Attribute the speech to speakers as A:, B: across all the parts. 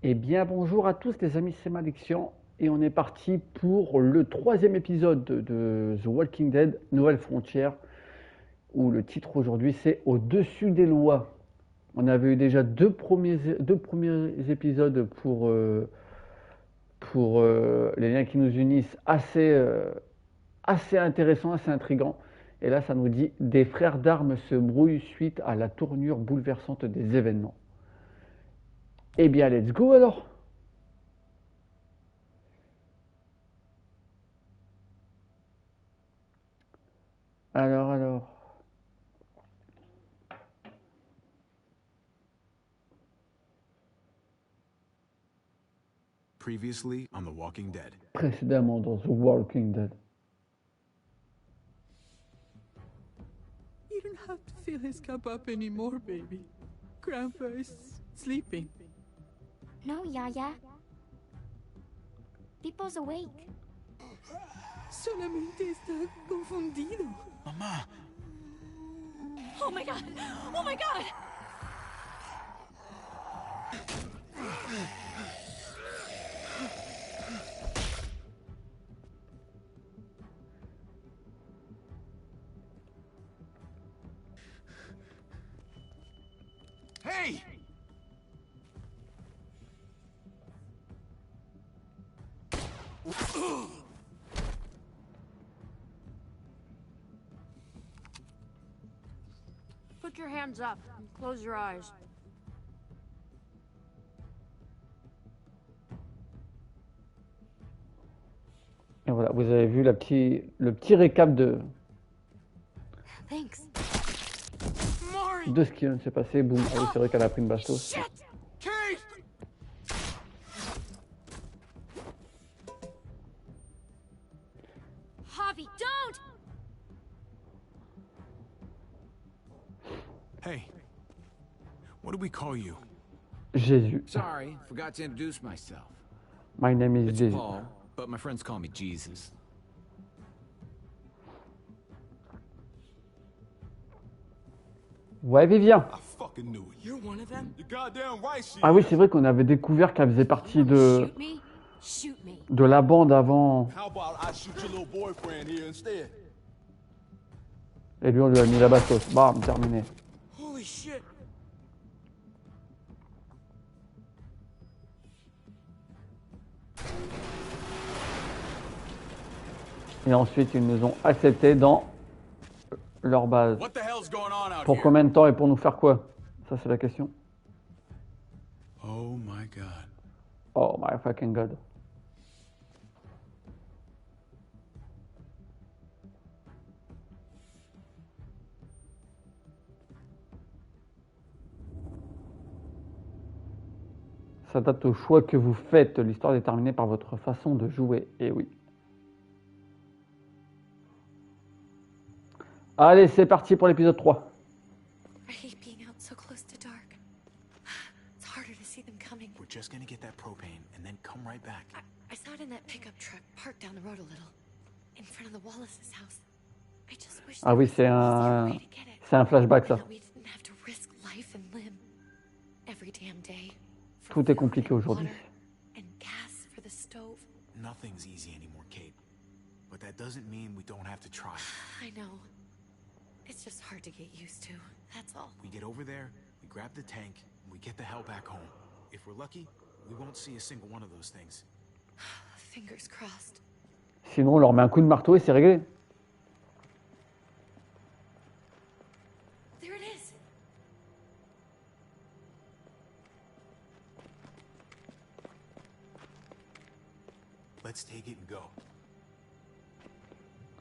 A: Eh bien, bonjour à tous les amis, c'est Malixian et on est parti pour le troisième épisode de The Walking Dead, Nouvelle frontière, où le titre aujourd'hui c'est Au-dessus des lois. On avait eu déjà deux premiers épisodes pour les liens qui nous unissent assez intéressants, assez intrigants. Et là, ça nous dit des frères d'armes se brouillent suite à la tournure bouleversante des événements. Eh bien, let's go alors! Alors.
B: Previously on The Walking Dead.
A: Précédemment dans The Walking Dead.
C: You don't have to fill his cup up anymore, baby. Grandpa is sleeping.
D: No, Yaya. Pipo's awake.
C: Solamente está confundido.
B: Mamá!
D: Oh my god! Oh my god!
B: Hey!
D: Put your hands up and close your eyes.
A: Et voilà, vous avez vu le petit récap
D: Thanks.
A: de ce qui vient de se passer. Boum, ah oui, c'est vrai qu'elle a pris une bastos.
D: Shit!
B: Kate!
D: Javi, don't!
B: Hey. What do we call you?
A: Jésus.
E: Sorry, forgot to introduce myself.
A: My name is
E: It's
A: Jésus.
E: Paul, but my friends call me Jesus.
A: Ouais, Vivien.
B: I fucking knew it.
C: You're one of them?
B: You're goddamn right, she
A: Ah oui,
B: is.
A: c'est vrai qu'on avait découvert qu'elle faisait partie
D: Shoot me? Shoot me.
A: de la bande avant.
B: How about I shoot your little boyfriend here instead?
A: Et lui, on lui a mis la bastos. Bam, terminé.
C: Holy shit!
A: Et ensuite, ils nous ont acceptés dans leur base.
B: What the hell's going on out
A: Pour
B: here?
A: combien de temps et pour nous faire quoi? Ça, c'est la question.
B: Oh my god.
A: Oh my fucking god. Ça date au choix que vous faites. L'histoire est déterminée par votre façon de jouer. Et oui. Allez, c'est parti pour l'épisode 3.
D: I hate being out so close to dark. It's harder to see them coming.
B: We're just gonna get that propane and then come right back.
D: I saw it in that pickup truck parked down the road a little, in front of the Wallace's house. I just wish
A: Ah
D: there
A: oui,
D: was
A: c'est
D: an easier
A: un,
D: way to get it.
A: c'est un flashback, ça.
D: And that we didn't have to risk life and limb every damn day. for
A: Tout est
D: food
A: compliqué
D: and
A: aujourd'hui.
D: water and gas for the stove.
B: Nothing's easy anymore, Kate. But that doesn't mean we don't have to try.
D: I know. It's just hard to get used to. That's all.
B: We get over there, we grab the tank, and we get the hell back home. If we're lucky, we won't see a single one of those things.
D: Fingers crossed.
A: Sinon, on leur met un coup de marteau et c'est réglé.
D: There it is.
B: Let's take it and go.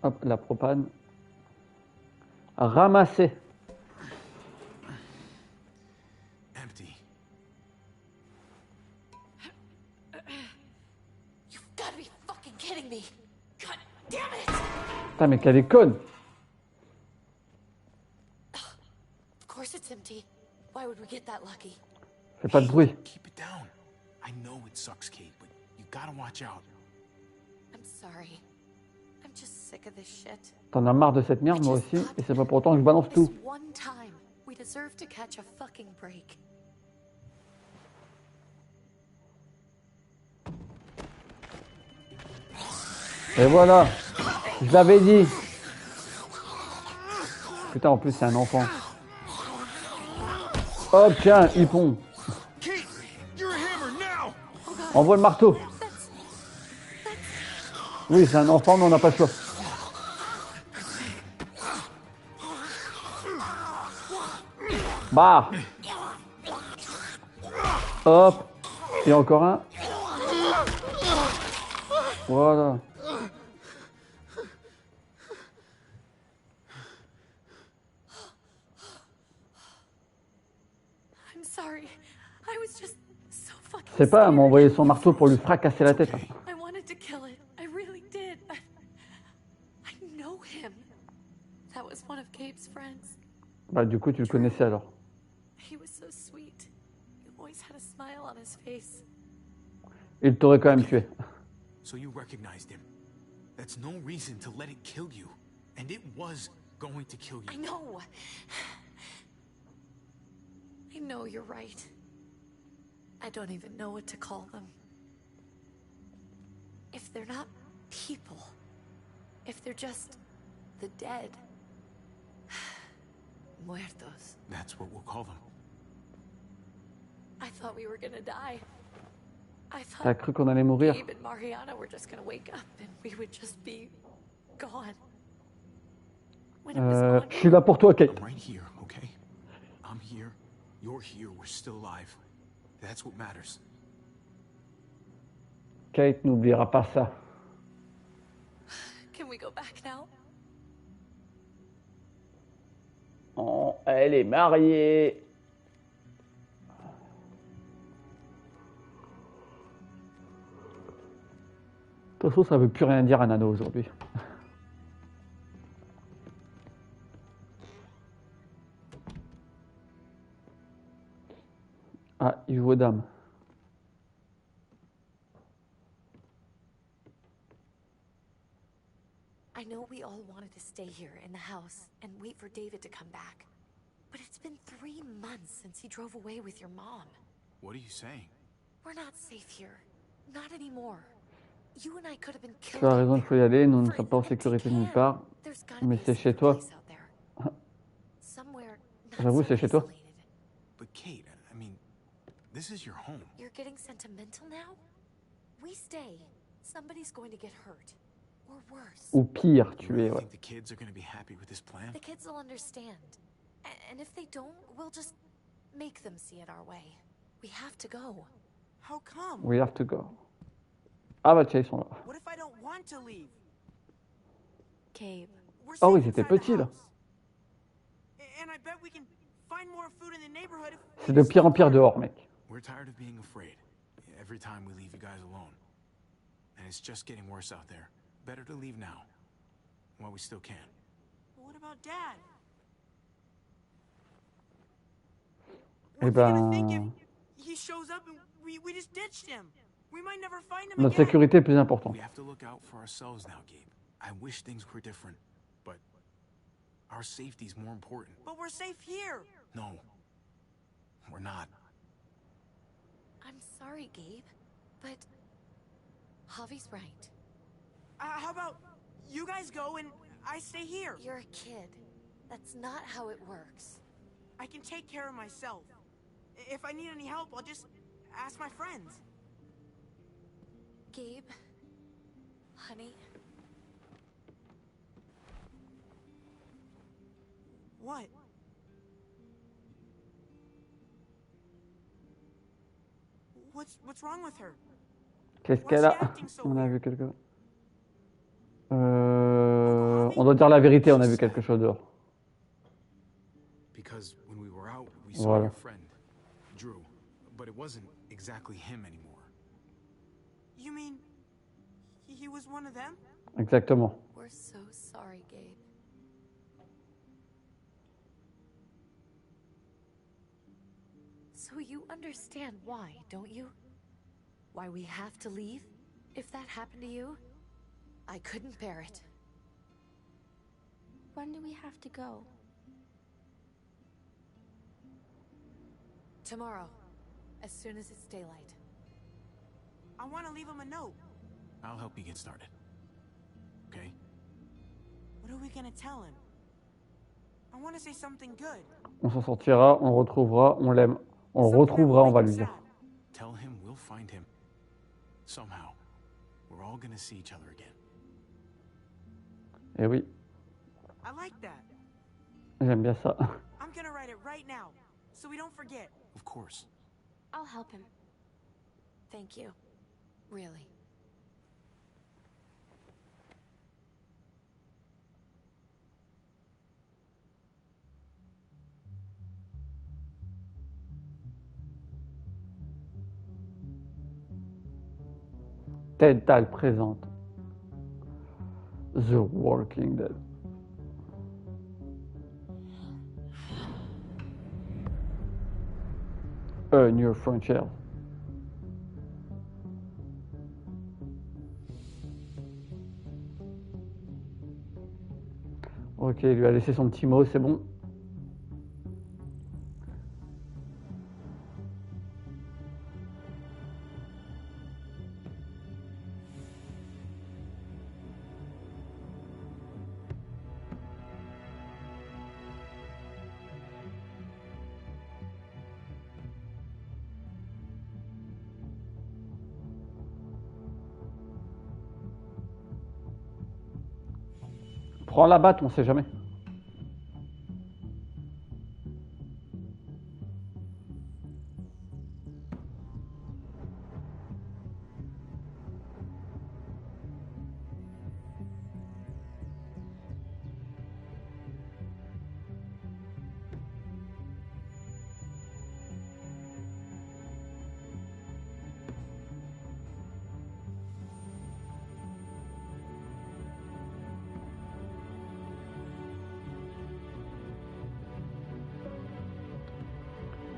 A: Hop, la propane. Ramassée.
B: Empty.
D: You've got to be fucking kidding me. God damn it!
A: Putain, mais qu'elle est conne.
D: Of course it's empty. Why would we get that lucky?
A: Fais pas de bruit.
B: Keep it down. I know it sucks, Kate, but you gotta watch out.
D: I'm sorry. I'm just sick of this shit.
A: T'en as marre de cette merde, moi aussi. Et c'est pas pour autant que je balance
D: This
A: tout.
D: one time, we deserve to catch a fucking break.
A: Et voilà. Je l'avais dit. Putain, en plus, c'est un enfant. Hop, tiens, hippon.
B: Kate, you're a hammer now.
A: Envoie le marteau. Oui, c'est un enfant, mais on n'a pas le choix. Bah. Hop. Et encore un. Voilà.
D: I'm sorry. I was just so fucking
A: C'est pas, elle m'a
D: scared.
A: envoyé son marteau pour lui fracasser la tête.
D: I wanted to kill it. I really did. I know him. That was one of Gabe's friends.
A: Bah, du coup, tu le connaissais alors.
D: He was so sweet. He always had a smile on his face.
A: Il t'aurait quand même tué.
B: So you recognized him. That's no reason to let it kill you. And it was going to kill
D: I
B: you.
D: know. I know you're right. I don't even know what to call them. If they're not people, if they're just the dead. Muertos.
B: That's what we'll call them.
D: I thought we were gonna die. I
A: T'as
D: thought
A: cru qu'on allait mourir?
D: Gabe and Mariana were just gonna wake up and we would just be gone. When it was on,
A: Je suis là pour toi, Kate.
B: I'm right here, okay? I'm here. You're here. We're still alive. That's what matters.
A: Kate n'oubliera pas ça.
D: can we go back now?
A: Oh, elle est mariée. De toute façon, ça veut plus rien dire à Nano aujourd'hui. Ah, il joue aux dames.
D: I know we all wanted to stay here in the house and wait for David to come back. But it's been 3 months since he drove away with your mom.
B: What are you saying?
D: We're not safe here. Not anymore. You and I could have been killed.
A: Tu as raison, il faut y aller. Nous ne
D: for
A: sommes pas en
D: even a
A: sécurité
D: decade.
A: nulle part.
D: There's gotta
A: Mais
D: be a
A: c'est chez
D: safe
A: toi.
D: place out there. Somewhere not
A: J'avoue,
D: so
A: c'est chez toi.
D: isolated.
B: But Kate, I mean, this is your home.
D: You're getting sentimental now? We stay. Somebody's going to get hurt. Or worse.
A: Ou pire,
B: You
A: tuer,
B: really
A: ouais.
B: think the kids are going to be happy with this plan?
D: The kids will understand. And if they don't, we'll just make them see it our way. We have to go.
F: How come?
A: We have to go. Ah bah tiens, ils sont là.
F: What if I don't want to leave?
D: Gabe.
F: We're
A: Ah oui,
F: safe
A: ils étaient
F: inside the
A: petits, là.
F: house. And I bet we can find more food in the neighborhood if
A: C'est de pire en pire dehors, mec.
B: We're tired of being afraid. Every time we leave you guys alone. And it's just getting worse out there. Better to leave now. While we still can.
F: But what about Dad?
A: Eh
F: What's he gonna think
A: ben,
F: if he shows up and we just ditched him? We might never find him
A: notre
F: again.
A: sécurité est plus importante.
B: We have to look out for ourselves now, Gabe. I wish things were different, but our safety's more important.
F: But we're safe here.
B: No, we're not.
D: I'm sorry, Gabe. But Javi's right.
F: How about you guys go and I stay here?
D: You're a kid. That's not how it works.
F: I can take care of myself. If I need any help, I'll just ask my friends.
D: Gabe. Honey.
F: What? What's wrong with her?
A: Qu'est-ce qu'elle a? On a vu quelque chose. On doit dire la vérité, on a vu quelque chose dehors.
B: Because when we were out, we saw
A: Voilà.
B: your friend, Drew. But it wasn't exactly him anymore.
F: You mean he was one of them?
A: Exactement.
D: We're so sorry, Gabe. So you understand why, don't you? Why we have to leave? If that happened to you, I couldn't bear it.
G: When do we have to go?
D: Tomorrow, as soon as it's daylight.
F: I want to leave him a note.
B: I'll help you get started.
F: are we gonna tell him? I want to say something good.
A: On s'en sortira, on le retrouvera, on l'aime. On le retrouvera, on va lui dire.
B: Tell him we'll find him. Somehow. We're all gonna see each other again.
A: Eh oui,
F: I like that.
A: j'aime bien ça.
F: I'm gonna write it right now, so we don't forget.
B: Of course.
D: I'll help him. Thank you. Really.
A: Ted Tal présente The Walking Dead. A New Frontière. Ok, il lui a laissé son petit mot, c'est bon. Prends la batte, on sait jamais.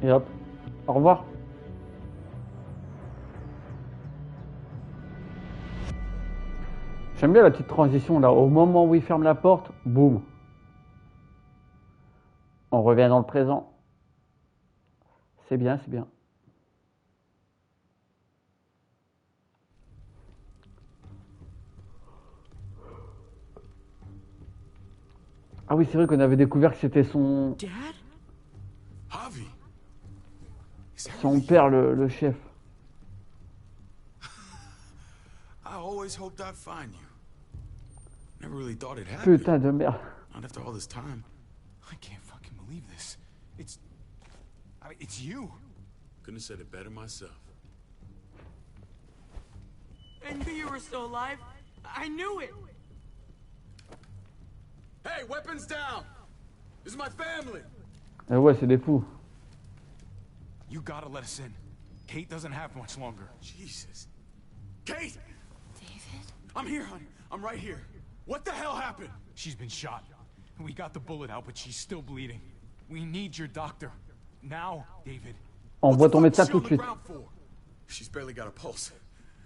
A: Et hop, au revoir. J'aime bien la petite transition là, au moment où il ferme la porte, boum. On revient dans le présent. C'est bien, c'est bien. Ah oui, c'est vrai qu'on avait découvert que c'était son
B: Javi.
A: son père, le chef.
B: I always hoped I'd find you. Never really thought it happened.
A: Putain de merde.
B: Not after all this time. I can't fucking believe this. It's you. Couldn't have said it better myself.
F: I knew you were still alive. I knew it.
B: Hey, weapons down. This is my family.
A: Eh ouais, c'est des fous.
B: You gotta let us in. Kate doesn't have much longer. Jesus. Kate!
D: David?
B: I'm here, honey. I'm right here. What the hell happened? She's been shot. We got the bullet out, but she's still bleeding. We need your doctor. Now, David.
A: Envoie ton médecin tout de suite.
B: She's barely got a pulse.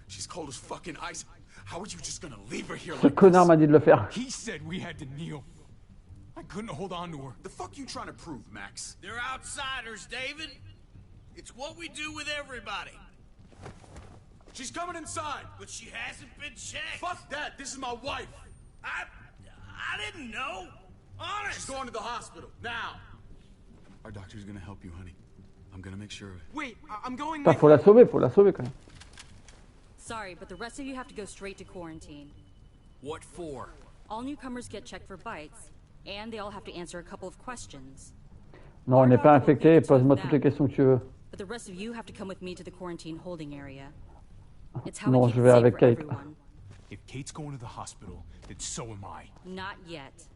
B: She's cold as fucking ice. How are you just gonna leave her here
A: Ce
B: like
A: connard
B: this?
A: m'a dit de le faire.
B: He said we had to kneel. I couldn't hold on to her. The fuck you trying to prove, Max?
G: They're outsiders, David. It's what we do with everybody.
B: She's coming inside.
G: But she hasn't been checked.
B: Fuck that. This is my wife.
G: I didn't know. Honest.
B: She's going to the hospital now. Our doctor's gonna help you, honey. I'm gonna make sure of it.
F: Wait, I'm going
A: Putain,
F: with...
A: faut la sauver quand même.
H: Sorry, but the rest of you have to go straight to quarantine.
G: What for?
H: All newcomers get checked for bites, and they all have to answer a couple of questions.
A: Non, on n'est pas infecté, pose-moi toutes les questions que tu veux.
H: But the rest of you have to come with me to the quarantine holding area. It's how
A: Non,
H: we
A: je
H: keep
A: vais
H: it safe
A: avec
H: for
A: Kate.
H: everyone.
B: If Kate's going to the hospital, then so am I.
H: Not yet.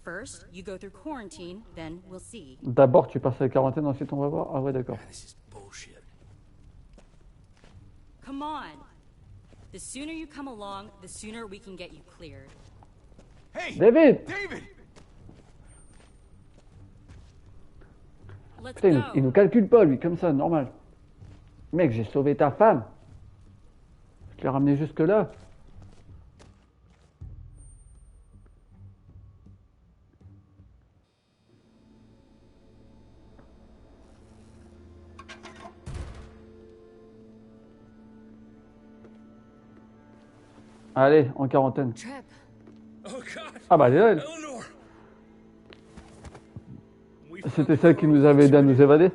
H: First, you go through quarantine, then we'll see.
A: D'abord, tu passes à la quarantaine, ensuite on va voir. Ah ouais, d'accord.
G: This is bullshit.
H: Come on. The sooner you come along, the sooner we can get you cleared.
B: Hey!
A: David!
B: David!
H: Let's
A: Putain, il
H: go.
A: nous calcule pas, lui, comme ça, normal. Mec, j'ai sauvé ta femme. Je l'ai ramené jusque-là. Allez, en quarantaine.
D: Trip.
G: Oh, God.
A: Ah bah, elle est là, elle.
G: Oh,
A: C'était celle qui nous avait aidé à nous évader?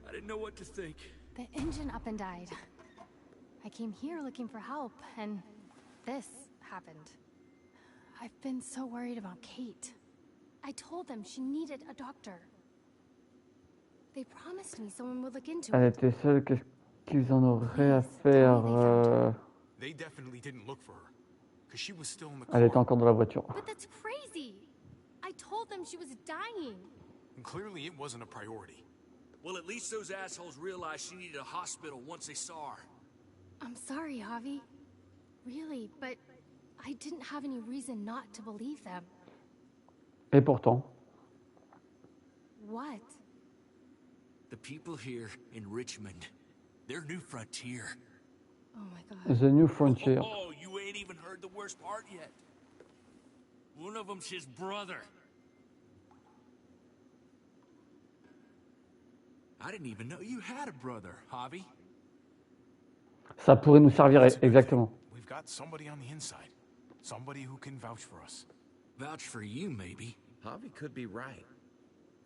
G: I didn't know what to think.
I: The engine up and died. I came here looking for help, and this happened. I've been so worried about Kate. I told them she needed a doctor. They promised me someone would look into
A: Elle
I: it.
A: était seule, qu'est-ce qu'ils en auraient à faire
B: They definitely didn't look for her, because she was still in the
A: Elle était
B: car.
A: encore dans la voiture.
I: But that's crazy. I told them she was dying.
B: And clearly it wasn't a priority.
G: Well, at least those assholes realized she needed a hospital once they saw her.
I: I'm sorry, Javi. Really, but I didn't have any reason not to believe them.
A: Et pourtant,
I: What?
G: The people here in Richmond, they're new frontier.
I: Oh my god.
A: The New Frontier.
G: Oh, you ain't even heard the worst part yet. One of them's his brother. I didn't even know you had a brother, Javi.
A: Ça pourrait nous servir,
B: That's a good
A: exactement.
B: thing. We've got somebody on the inside. Somebody who can vouch for us.
G: Vouch for you, maybe.
E: Javi could be right.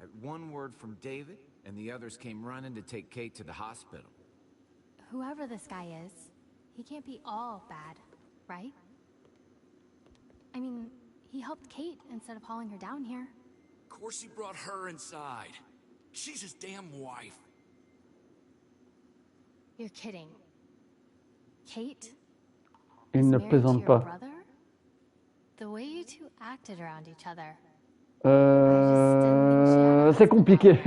E: At one word from David, and the others came running to take Kate to the hospital.
I: Whoever this guy is, he can't be all bad, right? I mean, he helped Kate instead of hauling her down here.
G: Of course he brought her inside. She's his damn wife.
I: You're kidding. Kate?
A: Il
I: is
A: ne
I: married to
A: plaisante
I: your
A: pas.
I: brother? The way you two acted around each other
A: C'est compliqué.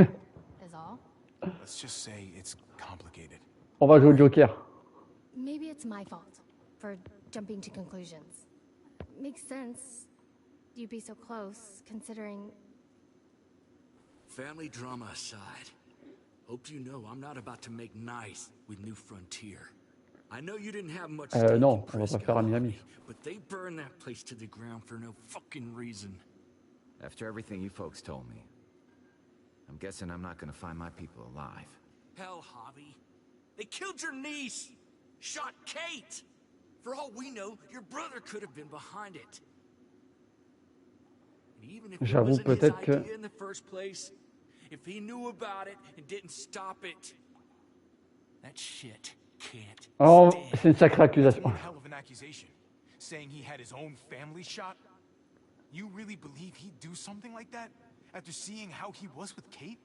I: is all.
B: Let's just say it's complicated.
A: On va jouer au Joker.
I: Maybe it's my fault for jumping to conclusions. Makes sense. You'd be so close, considering.
G: Family drama aside, hope you know I'm not about to make nice with New Frontier. I know you didn't have much stake
A: Non,
G: in
A: on va pas
G: Prescott,
A: faire à Miami.
G: but they burned that place to the ground for no fucking reason.
E: After everything you folks told me, I'm guessing I'm not gonna find my people alive.
G: Hell, Javi. They killed your niece! Shot Kate! For all we know, your brother could have been behind it. And even if it
A: J'avoue
G: wasn't his
A: peut-être que-
G: idea in the first place, if he knew about it and didn't stop it, that shit can't
A: Oh,
G: stand.
A: c'est une sacrée accusation.
B: One hell of an accusation. Saying he had his own family shot? You really believe he'd do something like that? After seeing how he was with Kate?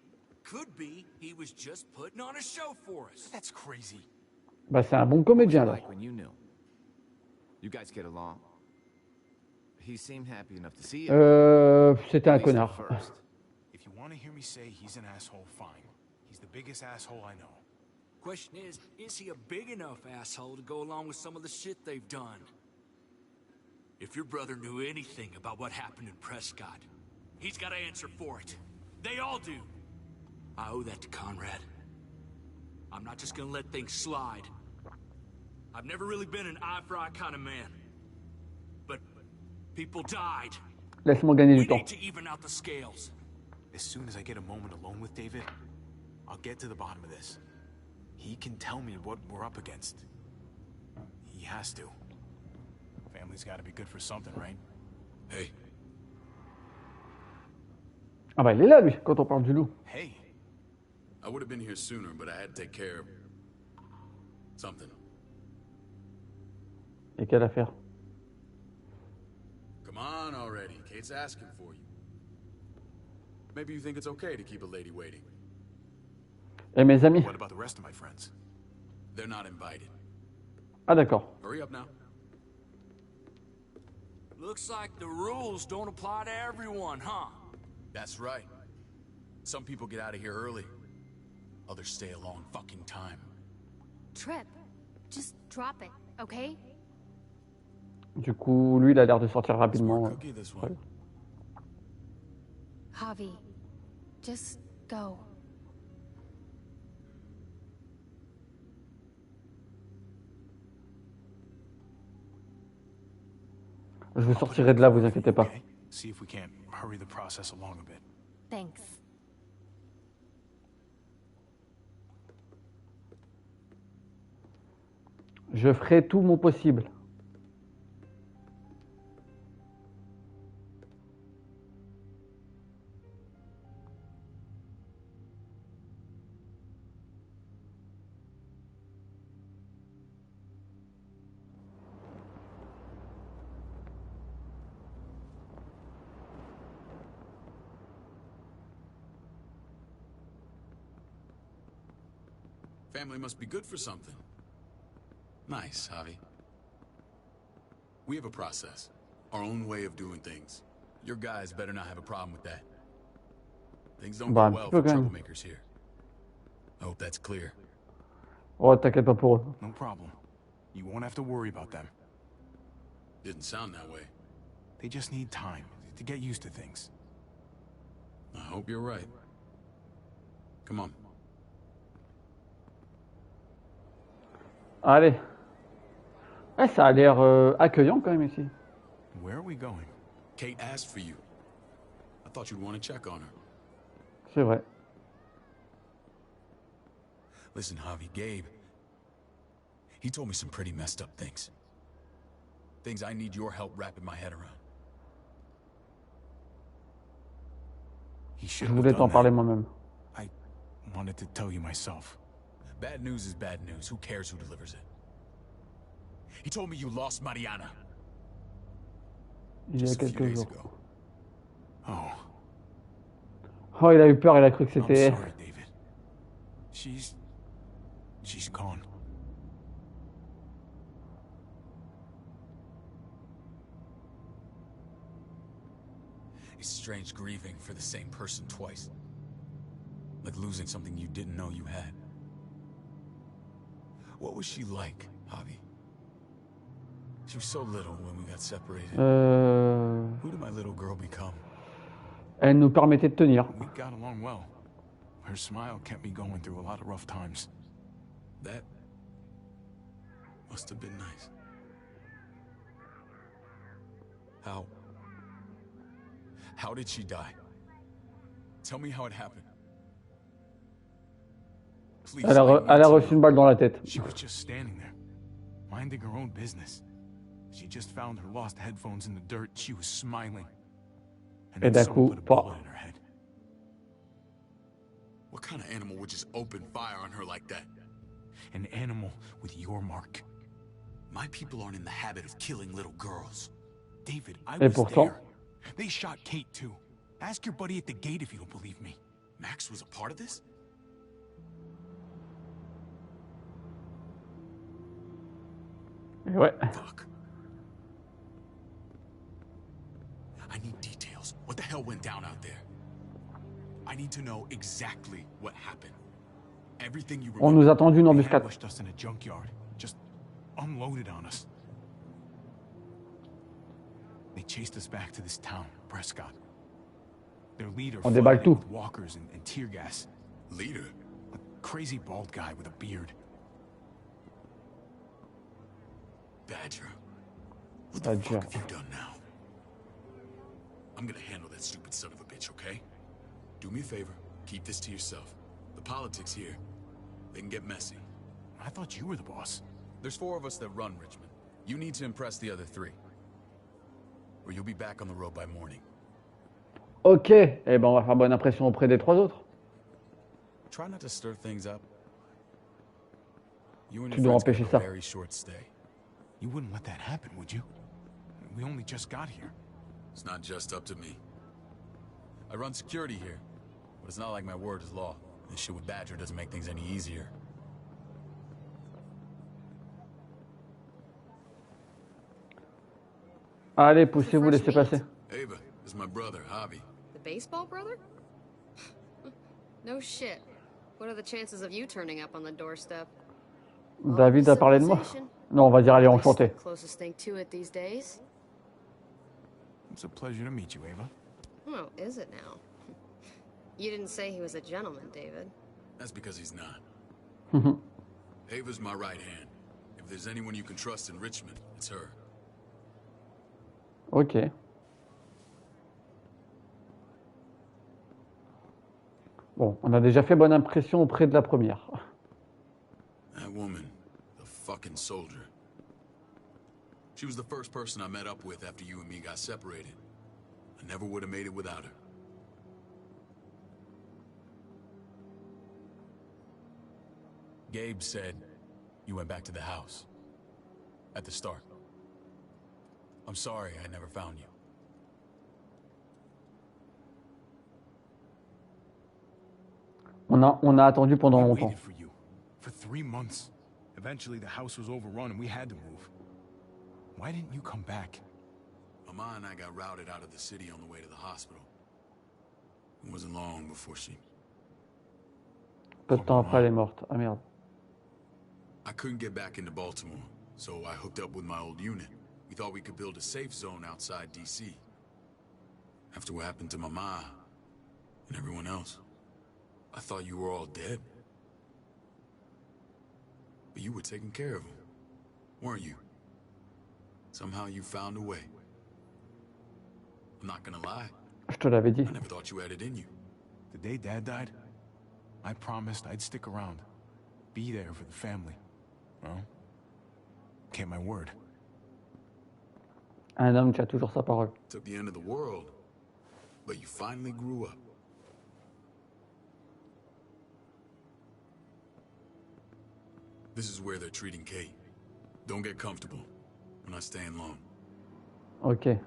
G: Could be he was just putting on a show for us.
B: That's crazy.
A: Bah, c'est un bon comédien, alors.
E: Like when you knew. You guys get along? He seemed happy enough to see you.
A: C'était un
E: At least at
A: connard.
E: first.
B: If you want to hear me say he's an asshole, fine. He's the biggest asshole I know.
G: Question is he a big enough asshole to go along with some of the shit they've done? If your brother knew anything about what happened in Prescott, he's got to answer for it. They all do. I owe that to Conrad. I'm not just gonna let things slide. I've never really been an eye-for-eye kind of man. But people died.
A: Laisse-moi gagner
G: We
A: du temps.
G: need to even out the scales.
B: As soon as I get a moment alone with David, I'll get to the bottom of this. He can tell me what we're up against. He has to. Family's gotta be good for something, right?
G: Hey,
A: Ah bah, il est là, lui, quand on parle du loup.
B: Hey,
J: I would have been here sooner, but I had to take care of something.
A: Et quelle affaire?
J: Come on already. Kate's asking for you. Maybe you think it's okay to keep a lady waiting.
A: Et mes amis?
B: what about the rest of my friends?
J: They're not invited.
A: Ah, d'accord.
J: Hurry up now.
G: looks like the rules don't apply to everyone, huh?
J: That's right. Some people get out of here early. Others stay a long fucking time.
I: Trip, just drop it, okay?
A: Du coup, lui, il a l'air de sortir rapidement.
B: Cookie, this one.
I: Javi, just go.
A: Je vous sortirai de là, vous inquiétez pas.
B: Okay. See if we can't hurry the process along a bit.
I: Thanks.
A: Je ferai tout mon possible.
J: Family must be good for something. Nice, Javi. We have a process. Our own way of doing things. Your guys better not have a problem with that. Things don't go well for troublemakers here. I hope that's clear.
A: Oh, t'inquiète pas pour eux.
B: No problem. You won't have to worry about them.
J: Didn't sound that way.
B: They just need time to get used to things.
J: I hope you're right. Come on.
A: Allez. Ouais, ça a l'air accueillant quand même ici.
B: Where are we going?
J: Kate asked for you. I thought you'd want to check on her.
A: C'est vrai.
J: Listen, Javi, Gabe. He told me some pretty messed up things. Things I need your help wrapping my head around.
A: Je voulais t'en parler moi-même.
B: I wanted to tell you myself.
J: Bad news is bad news. Who cares who delivers it? He told me you lost Mariana.
A: Il y a quelques jours.
B: Oh.
A: Oh, il a eu peur, il a cru que c'était...
B: I'm sorry, David. She's gone.
J: It's strange grieving for the same person twice. Like losing something you didn't know you had. What was she like, Javi? She was so little when we got separated. Who did my little girl become?
A: Elle nous permettait de tenir.
B: We got along well. Her smile kept me going through a lot of rough times.
J: That must have been nice. How did she die? Tell me how it happened. Please.
A: Elle a reçu une balle dans la tête.
B: She was just standing there, minding her own business. She just found her lost headphones in the dirt. She was smiling.
A: Et d'un coup,
B: bullet in her head.
J: What kind of animal would just open fire on her like that?
B: An animal with your mark.
J: My people aren't in the habit of killing little girls.
B: David, I
A: Et
B: was
A: pourtant,
B: there. They shot Kate too. Ask your buddy at the gate if you don't believe me.
J: Max was a part of this?
A: ouais.
J: Fuck. I need details. What the hell went down out there? I need to know exactly what happened. Everything you remember.
A: On nous a tendu une
B: They
A: embuscade.
B: ambushed us in a junkyard. Just unloaded on us. They chased us back to this town, Prescott. Their leader
A: On déballe
B: flooded
A: tout.
B: with walkers and tear gas.
J: Leader?
B: A crazy bald guy with a beard.
J: Badger. What the
A: Badger.
J: fuck have you done now? I'm gonna handle that stupid son of a bitch, okay? Do me a favor, keep this to yourself. The politics here, they can get messy.
B: I thought you were the boss.
J: There's 4 of us that run Richmond. You need to impress the other 3. Or you'll be back on the road by morning.
A: Ok, eh ben on va faire bonne impression auprès des 3 autres.
J: Try not to stir things up. You and
A: Tu
J: your
A: dois
J: friends
A: empêcher
J: got a
A: ça.
J: very short stay.
B: You wouldn't let that happen, would you? We only just got here.
J: It's not just up to me. I run security here, but it's not like my word is law. This shit with Badger doesn't make things any easier.
A: Allez, poussez-vous, laissez passer.
J: Ava, this is my brother, Javi.
K: The baseball brother? No shit. What are the chances of you turning up on the doorstep?
A: David a parlé de moi. Non, on va dire allez, enchanté.
K: Closest thing to it these days.
B: It's a pleasure to meet you, Ava.
K: Oh, is it now? You didn't say he was a gentleman, David.
J: That's because he's not. Ava's my right hand. If there's anyone you can trust in Richmond, it's her.
A: Ok. Bon, on a déjà fait bonne impression auprès de la première.
J: That woman, the fucking soldier. She was the first person I met up with after you and me got separated. I never would have made it without her. Gabe said you went back to the house. At the start. I'm sorry I never found you.
A: On a attendu pendant
B: We
A: longtemps.
B: waited for you. For 3 months. Eventually, the house was overrun and we had to move. Why didn't you come back?
J: Mama and I got routed out of the city on the way to the hospital. It wasn't long before she...
A: Peu de temps après, elle est morte. Ah merde.
J: I couldn't get back into Baltimore, so I hooked up with my old unit. We thought we could build a safe zone outside D.C. After what happened to Mama and everyone else, I thought you were all dead. But you were taking care of them, weren't you? Somehow you found a way. I'm not gonna lie.
A: Je te l'avais dit.
J: I never thought you had it in you.
B: The day Dad died, I promised I'd stick around. Be there for the family. Well, kept my word.
A: Un homme tient toujours sa parole.
J: Took the end of the world, but you finally grew up. This is where they're treating Kate. Don't get comfortable. We're not staying long.
A: Ok.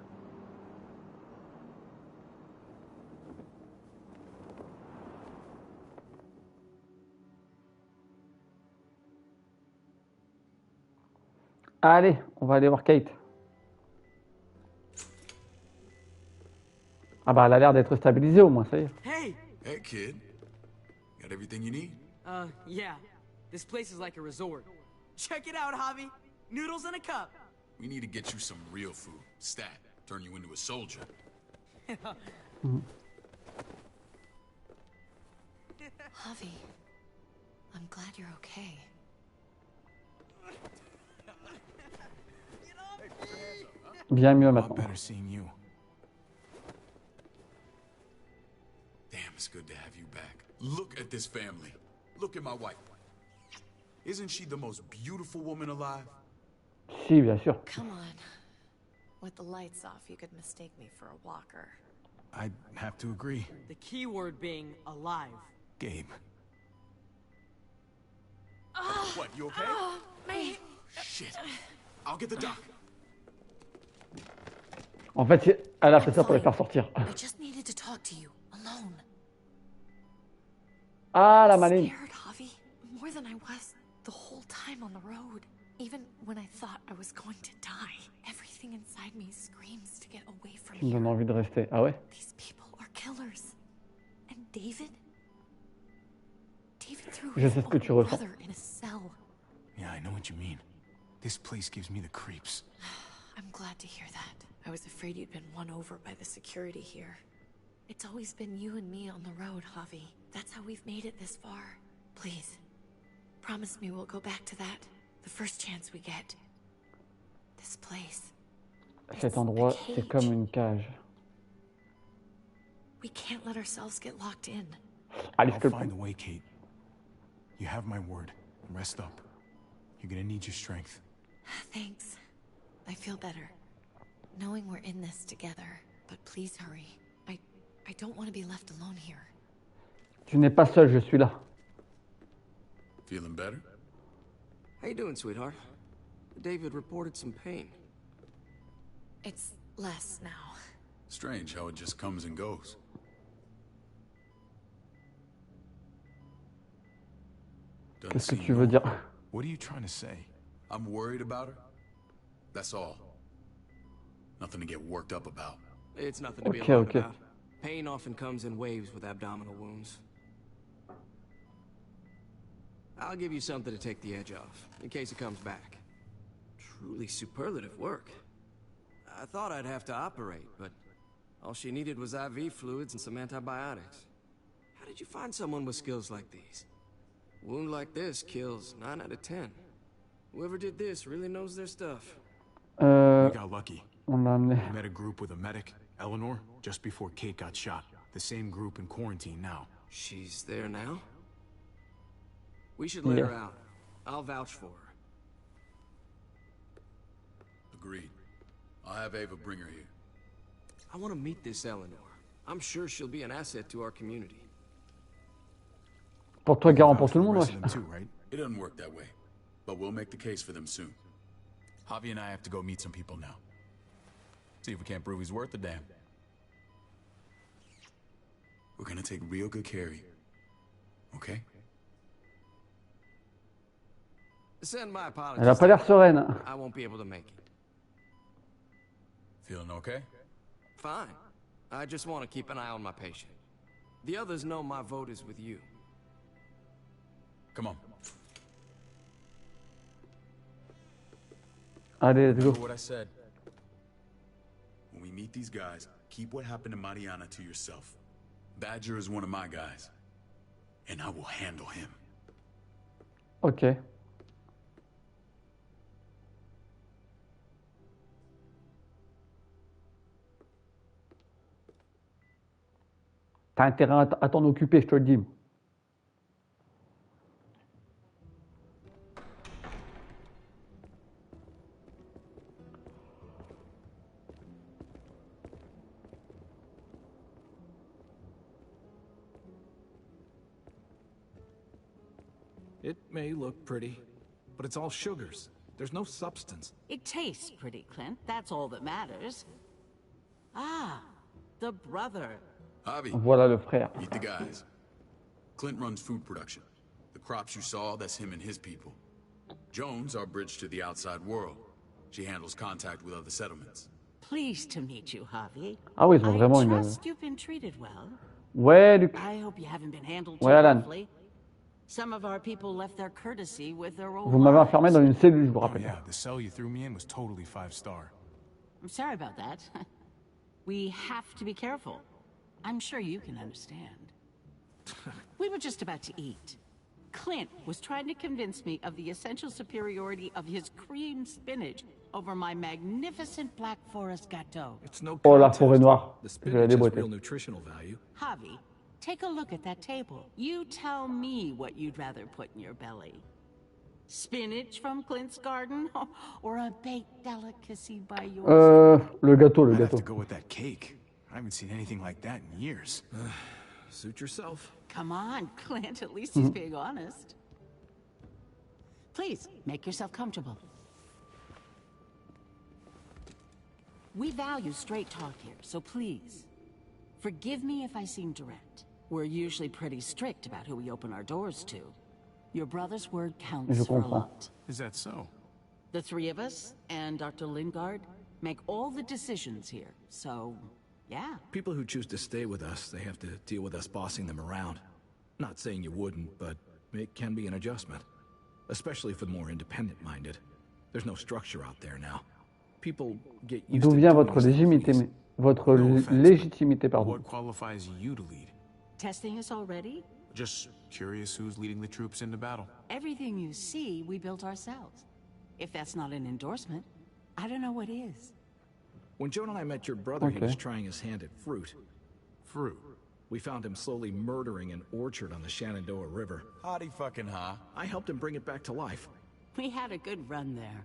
A: Allez, on va aller voir Kate. Ah bah elle a l'air d'être stabilisée au moins, ça y est.
F: Hey!
J: Hey, kid. Got everything you need?
F: Yeah. This place is like a resort. Check it out, Javi. Noodles in a cup.
J: We need to get you some real food. Stat. Turn you into a soldier.
D: Javi, I'm glad you're okay.
A: Bien mieux
B: A lot
A: maintenant.
B: better seeing you.
J: Damn, it's good to have you back. Look at this family. Look at my wife. Isn't she the most beautiful woman alive?
A: Si, bien sûr.
D: Come on. With the lights off, you could mistake me for a walker.
B: I'd have to agree.
F: The key word being alive.
B: Gabe.
J: What, you okay?
D: May.
J: Shit. I'll get the doc.
A: En fait, elle a fait ça pour les faire sortir.
D: I just needed to talk to you, alone.
A: Ah, la maline.
D: Scared, Javi, more than I was the whole time on the road. Even when I thought I was going to die, everything inside me screams to get away from
A: Tu me
D: here.
A: donnes envie de rester. Ah ouais?
D: These people are killers. And David? David threw
A: Je
D: his
A: sais ce que tu
D: own
A: ressens.
D: brother in a cell.
B: Yeah, I know what you mean. This place gives me the creeps.
D: I'm glad to hear that. I was afraid you'd been won over by the security here. It's always been you and me on the road, Javi. That's how we've made it this far. Please, promise me we'll go back to that the first chance we get. This place.
A: Cet endroit, c'est comme une cage.
D: We can't let ourselves get locked in.
A: Allez, je
B: I'll
A: te le
B: find a
A: prends.
B: way, Kate. You have my word. Rest up. You're gonna need your strength.
D: Thanks. I feel better. Knowing we're in this together. But please hurry. I don't want to be left alone here.
A: Tu n'es pas seul, je suis là.
J: Feeling better?
L: How you doing, sweetheart? David reported some pain.
D: It's less now.
J: Strange how it just comes and goes.
A: Qu'est-ce que tu veux dire?
B: What are you trying to say?
J: I'm worried about her. That's all. Nothing to get worked up about.
L: It's nothing to be
A: Okay,
L: alarmed
A: okay.
L: about. Pain often comes in waves with abdominal wounds. I'll give you something to take the edge off, in case it comes back. Truly superlative work. I thought I'd have to operate, but all she needed was IV fluids and some antibiotics. How did you find someone with skills like these? A wound like this kills 9 out of 10. Whoever did this really knows their stuff.
B: We got lucky.
A: On l'a amené.
B: We met a group with a medic, Eleanor, just before Kate got shot. The same group in quarantine now.
L: She's there now? We should let her
A: Yeah.
L: out. I'll vouch for her.
J: Agreed. I'll have Ava bring her here.
L: I want to meet this Eleanor. I'm sure she'll be an asset to our community.
A: Pour toi, garant pour
B: Vouch
A: tout le
B: for the
A: monde,
B: rest
A: wesh.
B: of them too, right?
J: It doesn't work that way, but we'll make the case for them soon.
B: Javi and I have to go meet some people now. See if we can't prove he's worth a damn.
J: We're gonna take real good care of you. Okay?
L: Send my apologies.
A: Elle a pas l'air sereine.
L: I won't be able to make it.
J: Feeling okay?
L: Fine. I just want to keep an eye on my patient. The others know my vote is with you.
J: Come on.
A: Allez, let's go.
J: Remember what I said. When we meet these guys, keep what happened to Mariana to yourself. Badger is one of my guys, and I will handle him.
A: Ok. T'as intérêt à t'en occuper, je te le dis.
M: It may look pretty, but it's all sugars. There's no substance.
N: It tastes pretty, Clint. That's all that matters. Ah, the brother.
J: Javi,
A: Voilà le frère.
J: meet the guys. Clint runs food production. The crops you saw, that's him and his people. Jones, our bridge to the outside world. She handles contact with other settlements.
N: Pleased to meet you, Javi.
A: Ah oui, ils ont vraiment
N: I
A: une...
N: trust you've been treated well.
A: Ouais, Luc.
N: I hope you haven't been handled too
A: Ouais, Alan.
N: roughly. Some of our people left their courtesy with their old
A: Vous m'avez
N: lives.
A: enfermé dans une cellule, je vous
B: Oh,
A: rappelle.
B: yeah, the cell you threw me in was totally 5-star.
N: I'm sorry about that. We have to be careful. I'm sure you can understand. We were just about to eat. Clint was trying to convince me of the essential superiority of his cream spinach over my magnificent Black Forest gâteau.
M: It's no
A: Oh, la
M: contest.
A: forêt noire.
M: The
A: Je
M: spinach
A: l'ai
M: has
A: déboîté.
M: real nutritional value.
N: Javi, take a look at that table. You tell me what you'd rather put in your belly. Spinach from Clint's garden or a baked delicacy by yours?
A: Le gâteau, le
B: I'd have
A: gâteau.
B: to go with that cake. I haven't seen anything like that in years.
M: Suit yourself.
N: Come on, Clint, at least he's being honest. Please, make yourself comfortable. We value straight talk here, so please, forgive me if I seem direct. We're usually pretty strict about who we open our doors to. Your brother's word counts
A: Je
N: for a
A: comprends.
N: lot.
B: Is that so?
N: The three of us, and Dr. Lingard, make all the decisions here, so, yeah.
M: People who choose to stay with us, they have to deal with us bossing them around. Not saying you wouldn't, but it can be an adjustment. Especially for the more independent-minded. There's no structure out there now. People get used
A: D'où
M: to
A: vient
M: doing
A: votre
M: as they
A: légitimité,
M: please.
A: votre
B: No offense,
A: légitimité, pardon.
B: What qualifies you to lead?
N: Testing us already?
B: Just curious who's leading the troops into battle.
N: Everything you see, we built ourselves. If that's not an endorsement, I don't know what is.
M: When Joan and I met your brother, he
A: Okay.
M: was trying his hand at fruit.
B: Fruit.
M: We found him slowly murdering an orchard on the Shenandoah River.
J: Howdy fucking ha.
M: I helped him bring it back to life.
N: We had a good run there.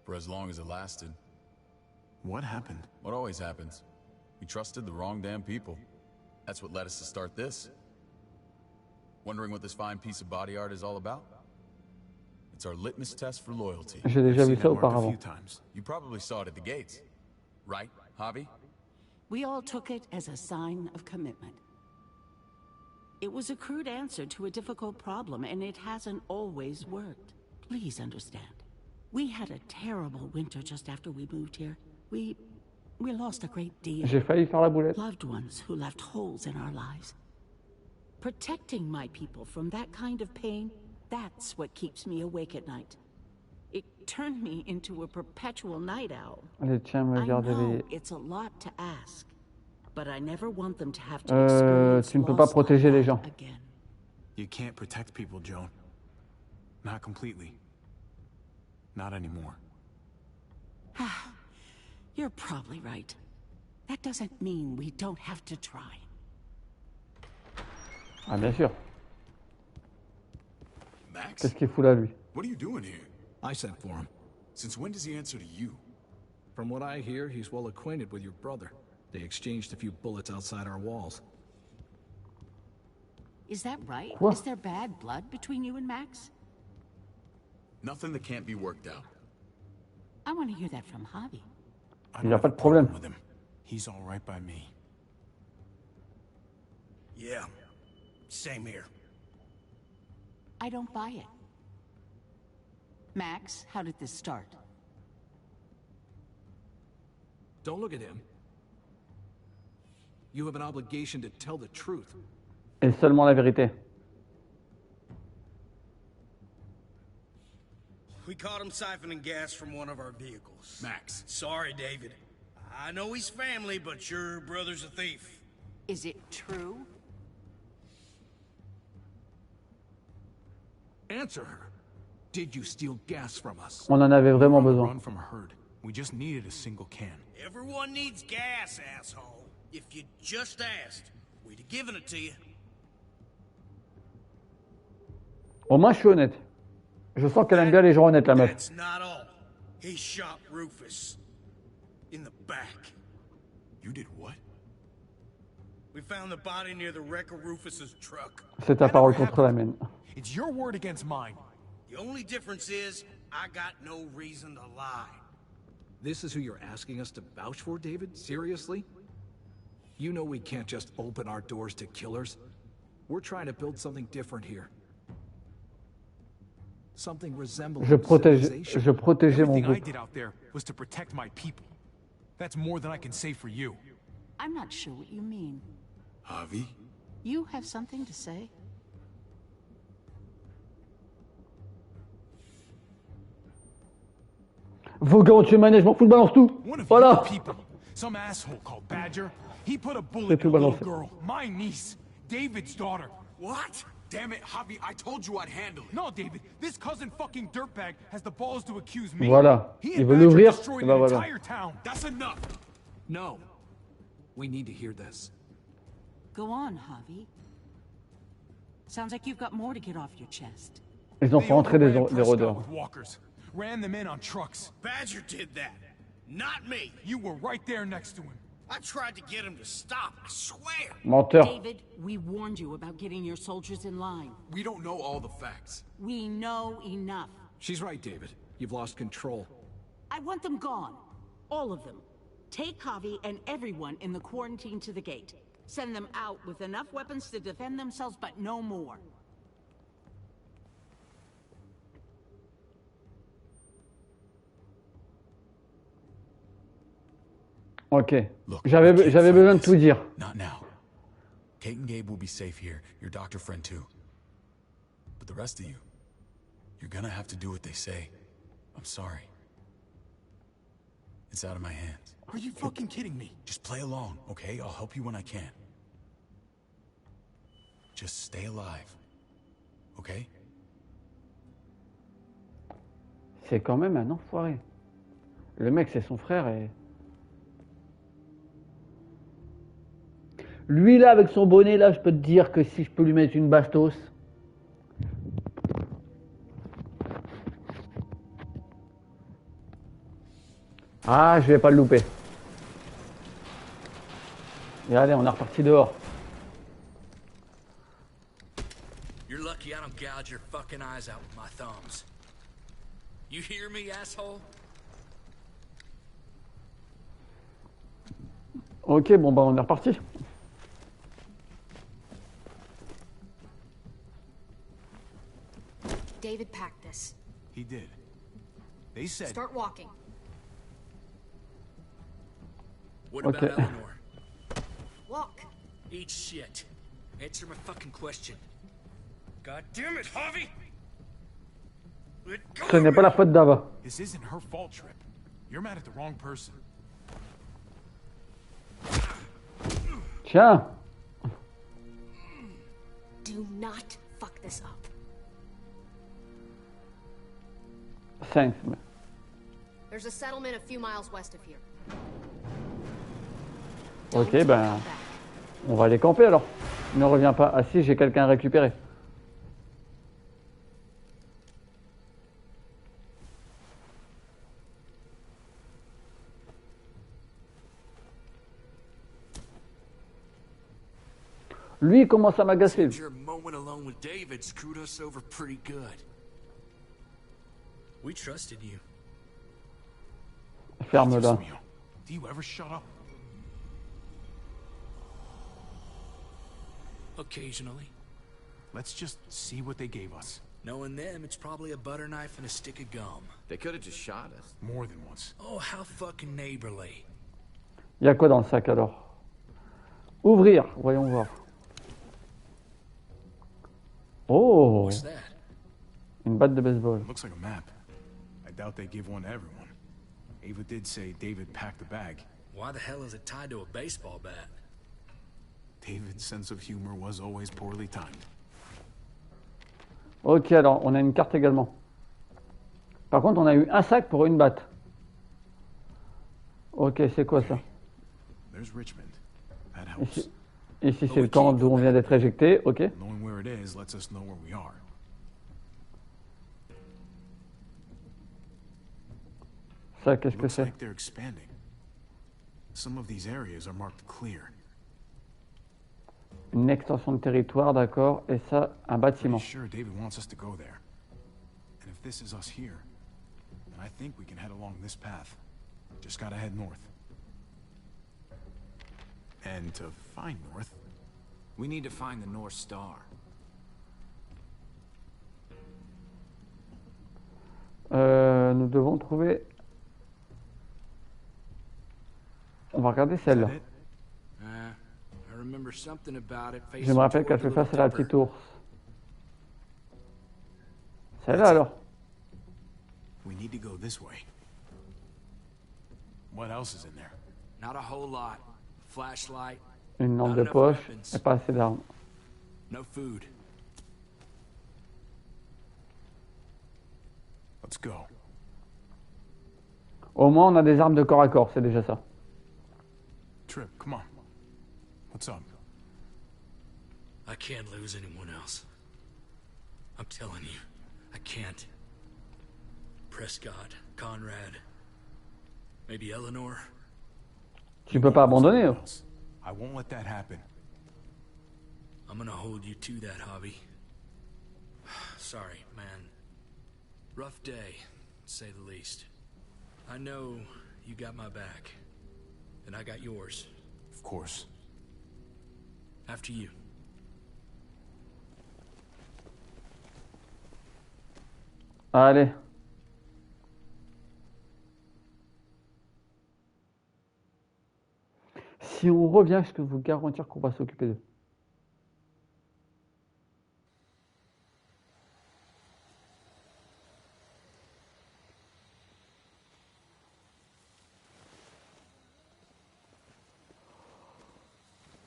J: For as long as it lasted.
B: What happened?
J: What always happens. We trusted the wrong damn people. That's what led us to start this. Wondering what this fine piece of body art is all about? It's our litmus test for loyalty.
A: J'ai déjà
B: I've
A: vu
B: seen
A: ça
B: that mark a
A: auparavant.
B: few times.
J: You probably saw it at the gates. Right, Javi?
N: We all took it as a sign of commitment. It was a crude answer to a difficult problem, and it hasn't always worked. Please understand. We had a terrible winter just after we moved here. We lost a great deal.
A: J'ai failli faire la boulette.
N: Loved ones who left holes in our lives. Protecting my people from that kind of pain, that's what keeps me awake at night. It turned me into a perpetual night owl.
A: Allez, tiens, me
N: I
A: garder
N: know
A: les...
N: it's a lot to ask, but I never want them to have to experience
A: Tu ne peux pas
N: loss
A: protéger les
N: like
A: gens.
N: that again.
B: You can't protect people, Joan. Not completely. Not anymore.
N: You're probably right. That doesn't mean we don't have to try.
A: Ah, bien sûr.
J: Max?
A: Qu'est-ce qu'il fout là, lui?
J: What are you doing here?
M: I sent for him.
J: Since when does he answer to you?
M: From what I hear, he's well acquainted with your brother. They exchanged a few bullets outside our walls.
N: Is that right?
A: Quoi?
N: Is there bad blood between you and Max?
J: Nothing that can't be worked out.
N: I want to hear that from Javi.
B: I
A: Il
B: don't
A: n'y a
B: have
A: pas
B: a
A: de problème.
B: with him. He's all right by me.
O: Yeah, same here.
N: I don't buy it. Max, how did this start?
M: Don't look at him. You have an obligation to tell the truth.
A: Et seulement la vérité.
O: We caught him siphoning gas from one of our vehicles.
J: Max.
O: Sorry, David. I know he's family, but your brother's a thief.
N: Is it true?
M: Answer her. Did you steal gas from us?
A: On en avait vraiment besoin.
B: Run from a herd. We just needed a single can.
O: Everyone needs gas, asshole. If you just asked, we'd have given it to you.
A: Au moins, je suis honnête. Je sens qu'elle aime bien les gens honnêtes, la meuf.
O: That's not all. He shot Rufus. In the back.
B: You did what?
O: We found the body near the wreck of Rufus's truck.
A: C'est ta parole contre la mienne.
B: It's your word against mine.
O: The only difference is, I got no reason to lie.
M: This is who you're asking us to vouch for, David? Seriously? You know we can't just open our doors to killers. We're trying to build something different here. Something resembling civilization.
A: Je protégeais mon
B: Everything I
A: groupe.
B: did out there was to protect my people. That's more than I can say for you.
N: I'm not sure what you mean.
J: Javi?
N: You have something to say?
A: Vos gars ont tué Manet, je m'en fous, de balance tout. Voilà.
B: Some asshole called Badger. He put a bullet in a little girl, my niece, David's daughter.
G: What? Damn it, Javi, I told you I'd handle it.
B: No, David, this cousin fucking dirtbag has the balls to accuse me.
A: Voilà.
B: He
A: Il
B: and
A: veut
B: Badger
A: l'ouvrir.
B: destroyed
A: Et ben
B: an
A: voilà.
B: entire town.
G: That's enough.
M: No. We need to hear this.
N: Go on, Javi. Sounds like you've got more to get off your chest.
A: Ils ont fait entrer des rôdeurs.
B: With walkers, ran them in on trucks.
O: Badger did that, not me.
B: You were right there next to him.
O: I tried to get him to stop, I swear.
A: Menteur.
N: David, we warned you about getting your soldiers in line.
J: We don't know all the facts.
N: We know enough.
M: She's right, David. You've lost control.
N: I want them gone. All of them. Take Javi and everyone in the quarantine to the gate. Send them out with enough weapons to defend themselves, but no more.
A: Ok.
J: Look,
A: J'avais besoin de tout dire.
J: Not now. Kate and Gabe will be safe here. Your doctor friend too. But the rest of you, you're gonna have to do what they say. I'm sorry. It's out of my hands.
B: Are you fucking kidding me?
J: Just play along, okay? I'll help you when I can. Just stay alive. Okay?
A: C'est quand même un enfoiré. Le mec, c'est son frère et... Lui, là, avec son bonnet, là, je peux te dire que si je peux lui mettre une bastos... Ah, je vais pas le louper. Et allez, on est reparti dehors.
G: You're lucky I don't gouge your fucking eyes out with my thumbs. You hear me, asshole?
A: Ok, bon, bah, on est reparti.
K: David packed this.
B: He did. They said...
K: Start walking.
G: What
A: Okay.
G: about Eleanor?
K: Walk.
G: Eat shit. Answer my fucking question. God damn it, Javi! Let go
A: Ce n'est pas la faute d'Ava.
B: This isn't her fault, Trip. You're mad at the wrong person.
A: Tiens.
K: Do not fuck this up.
A: Thanks.
K: There's a settlement a few miles west of here.
A: Ok, ben... On va aller camper alors. Ne reviens pas. Ah si, j'ai quelqu'un à récupérer. Lui, il commence à m'agacer.
G: Your moment alone with David screwed us over pretty good. We trusted you.
A: Ferme-la.
B: Do you ever shut up?
G: Occasionally.
B: Let's just see what they gave us.
G: Knowing them, it's probably a butter knife and a stick of gum.
E: They could have just shot us.
B: More than once.
G: Oh, how fucking neighborly.
A: Il y a quoi dans le sac alors? Ouvrir, voyons voir. Oh!
G: What's that?
A: Une batte de baseball.
B: Looks like a map. I doubt they give one to everyone. Ava did say David packed the bag.
G: Why the hell is it tied to a baseball bat?
B: David's sense of humor was always poorly timed.
A: Ok, alors, on a une carte également. Par contre, on a eu un sac pour une batte. Ok, c'est quoi ça?
B: There's Richmond. That helps.
A: Ici c'est le camp d'où on vient d'être éjecté, ok.
B: Knowing where it is lets us know where we are.
A: Ça, qu'est-ce que c'est?
B: Like they're expanding. Some of these areas are marked clear.
A: Une extension de territoire, d'accord. Et ça, un bâtiment.
B: Sure, David wants us to go there. And if this is us here, then I think we can head along this path. Just gotta head north. And to find north,
E: we need to find the North Star.
A: Nous devons trouver... On va regarder celle-là. Je me rappelle qu'elle fait face à la petite ours. Celle-là alors.
B: We need to go this way. What else is in there?
G: Not a whole lot. Flashlight.
A: Une lampe de poche et pas assez d'armes.
G: No food.
B: Let's go.
A: Au moins on a des armes de corps à corps, c'est déjà ça.
B: Trip, come on. What's up?
G: I can't lose anyone else. I'm telling you, I can't. Prescott, Conrad, maybe Eleanor.
A: Tu peux pas abandonner.
B: I won't let that happen.
G: I'm gonna hold you to that, Javi. Sorry, man. Rough day, to say the least. I know you got my back, and I got yours.
B: Of course.
G: After you.
A: Allez. Si on revient, je peux vous garantir qu'on va s'occuper d'eux.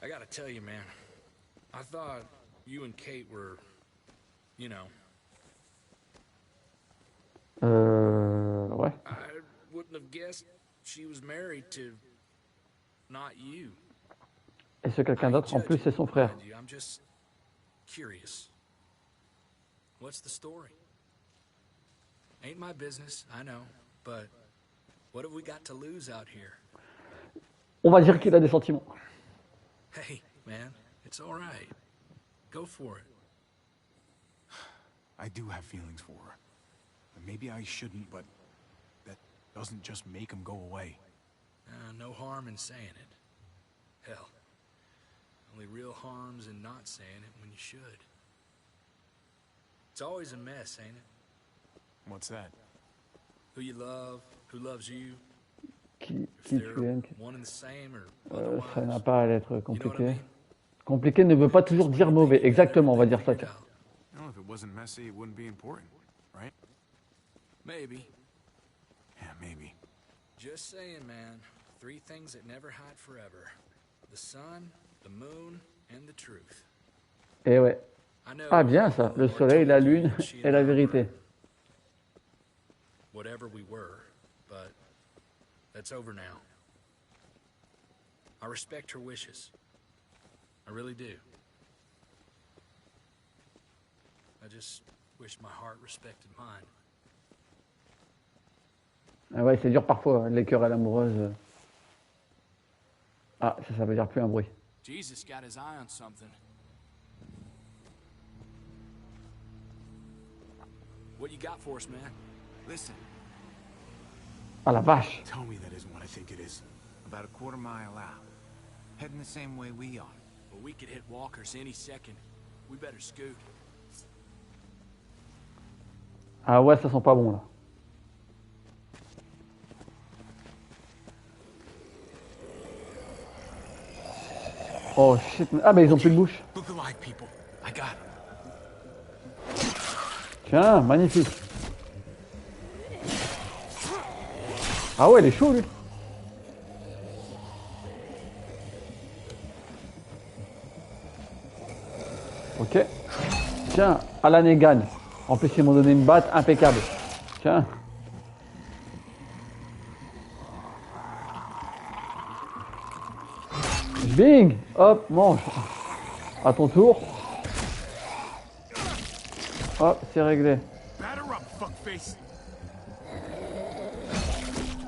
G: I gotta tell you, man. I thought you and Kate were, you know.
A: Ouais.
G: I wouldn't have guessed she was married to not you.
A: Et ce quelqu'un d'autre, en plus, c'est son frère.
G: I'm just curious. What's the story? Ain't my business, I know, but what have we got to lose out here?
A: On va dire qu'il a des sentiments.
G: Hey, man, it's all right. Go for it.
B: I do have feelings for her. Maybe I shouldn't, but that doesn't just make them go away.
G: No harm in saying it. Hell, only real harm's in not saying it when you should. It's always a mess, ain't it?
B: What's that?
G: Who you love, who loves you.
A: Qui tu aimes.
G: One and the same or
A: Ça n'a pas à être compliqué. Compliqué ne veut pas toujours dire mauvais. Exactement, on va dire ça.
B: If it wasn't messy, it wouldn't be important, right?
G: Maybe.
B: Yeah, maybe.
G: Just saying, man. 3 things that never hide forever. The sun, the moon, and the truth.
A: Eh ouais. Ah bien ça, le soleil, la lune et la vérité.
G: Whatever we were, but that's over now. I respect her wishes. I really do. I just wish my heart respected mine.
A: Ah ouais, c'est dur parfois, les querelles amoureuses. Ah, ça veut dire plus un bruit.
G: Jesus got his eye on something. What you got for us, man?
E: Listen.
A: Ah la vache.
B: Tell me that isn't what I think it is.
E: About a quarter mile out. Heading the same way we are.
G: Well, we could hit walkers any second. We better scoot.
A: Ah ouais, ça sent pas bon là. Oh shit. Ah bah ils ont plus de bouche. Tiens, magnifique. Ah ouais, il est chaud lui. Ok. Tiens, Alan et gagne. En plus, ils m'ont donné une batte impeccable. Tiens. Bing. Hop, mange. À ton tour. Hop, c'est réglé.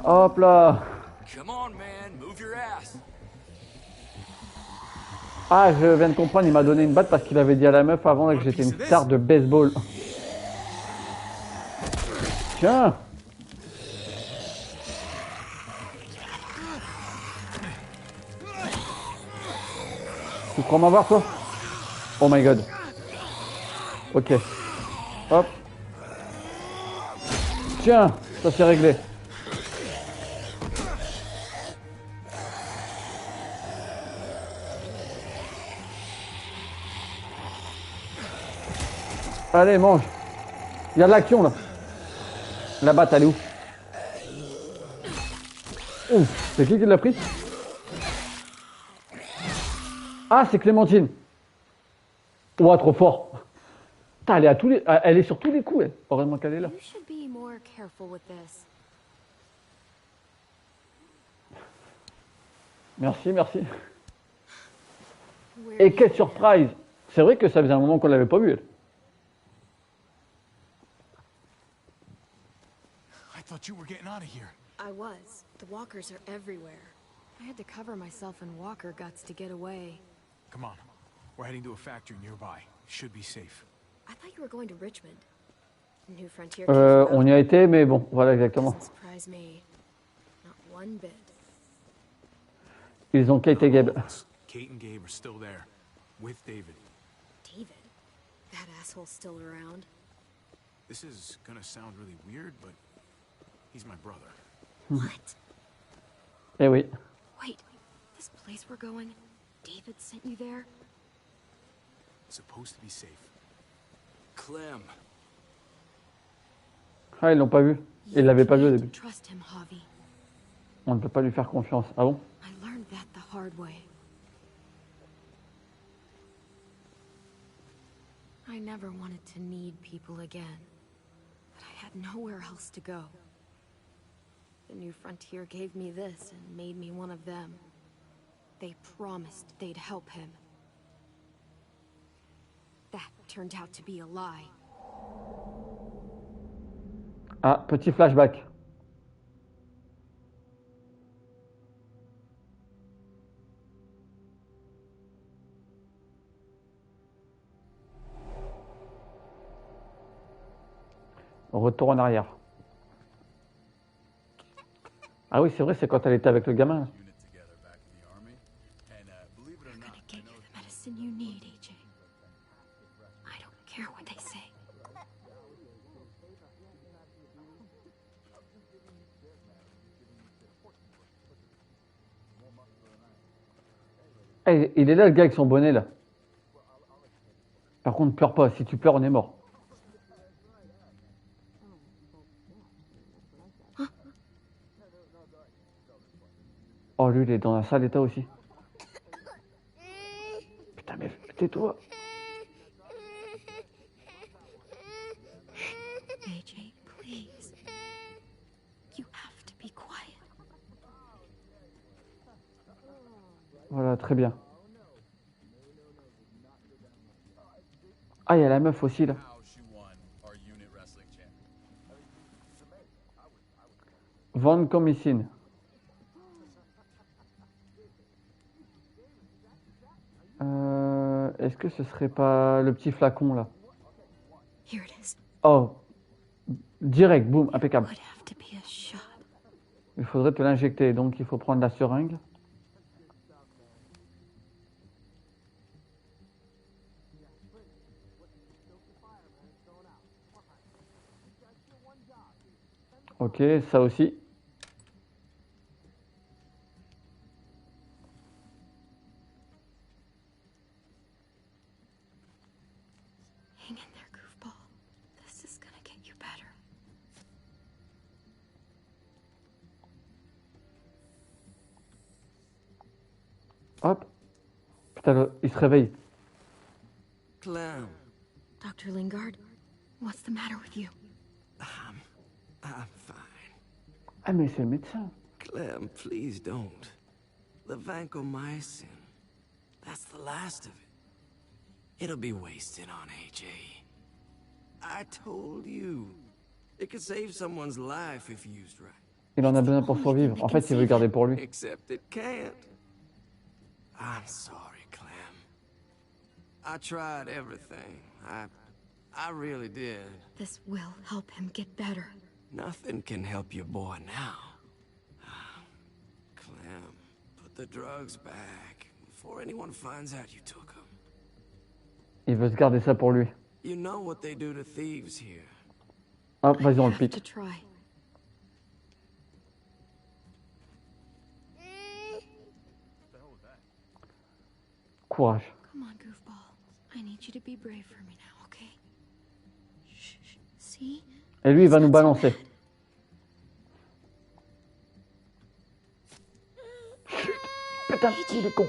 A: Hop là. Ah, je viens de comprendre, il m'a donné une batte parce qu'il avait dit à la meuf avant que j'étais une star de baseball. Tiens. Tu crois m'avoir toi? Oh my god. Ok. Hop. Tiens, ça c'est réglé. Allez, mange. Il y a de l'action là. La batte, elle est où? Ouf, c'est qui l'a pris? Ah, c'est Clémentine. Ouah, trop fort. Putain, elle est, elle est sur tous les coups, elle. Heureusement qu'elle est là. Merci, merci. Et quelle surprise! C'est vrai que ça faisait un moment qu'on l'avait pas vue, elle.
B: I thought you were getting out of here.
D: I was. The walkers are everywhere. I had to cover myself in walker guts to get away.
B: Come on. We're heading to a factory nearby. Should be safe.
D: I thought you were going to Richmond. New frontière.
A: On y a été, mais bon, voilà exactement.
D: Surprise me. Not one bit.
A: Ils ont Kate et Gabe.
B: Kate and Gabe are still there, with David.
D: David? That asshole's still around?
B: This is gonna sound really weird, but he's my brother.
D: What?
A: Eh oui.
D: Wait, this place we're going, David sent you there?
B: It's supposed to be safe.
G: Clem.
A: Ah, ils l'ont pas vu. Ils l'avaient pas vu au début.
D: Trust him, Javi.
A: On ne peut pas lui faire confiance. Ah bon?
D: I learned that the hard way. I never wanted to need people again, but I had nowhere else to go. The new frontier gave me this and made me one of them. They promised they'd help him. That turned out to be a lie.
A: Ah, petit flashback. Retour en arrière. Ah oui, c'est vrai, c'est quand elle était avec le gamin.
D: Medicine you need, AJ. I don't care what they say.
A: Hey, il est là le gars avec son bonnet là. Par contre, pleure pas. Si tu pleures, on est mort. Oh, lui, il est dans un sale état aussi. Putain, mais tais-toi.
D: AJ, please. You have to be quiet.
A: Voilà, très bien. Ah, il y a la meuf aussi là. Van Comissine. Est-ce que ce serait pas le petit flacon là?
D: Here it is.
A: Oh, direct, boum, impeccable.
D: Would have to be a shot.
A: Il faudrait te l'injecter, donc il faut prendre la seringue. Ok, ça aussi.
D: Hang in there, goofball. This is gonna get you better.
A: Hop. Putain, il se réveille.
L: Clem.
D: Dr. Lingard, what's the matter with you?
L: I'm fine.
A: Ah, mais c'est le médecin.
L: Clem, please don't. The vancomycin. That's the last of it. It'll be wasted on AJ. I told you. It could save someone's life if used right.
A: Il en a besoin pour survivre. En fait, il veut le garder pour lui.
L: Except it can't. I'm sorry, Clem. I tried everything. I really did.
D: This will help him get better.
L: Nothing can help your boy now. Clem, put the drugs back before anyone finds out you took them.
A: Il veut se garder ça pour lui.
L: You know what they do to thieves here.
A: Hop, vas-y, on le pique.
D: To try.
A: Courage.
D: Come on, goofball. I need you to be brave for me now, okay? Shh, shh. See?
A: Et lui, il va nous balancer. Chut. Putain, il est con.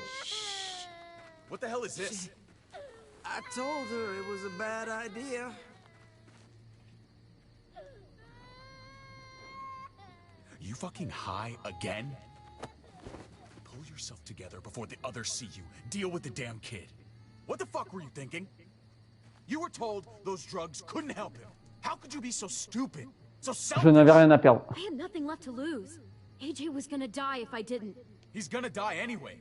B: What the hell is this?
L: I told her it was a bad idea.
B: You fucking high again? Pull yourself together before the others see you. Deal with the damn kid. What the fuck were you thinking? You were told those drugs couldn't help him. How could you be so stupid? So selfish?
A: Je n'avais rien à perdre.
D: I had nothing left to lose. AJ was gonna die if I didn't.
B: He's gonna die anyway.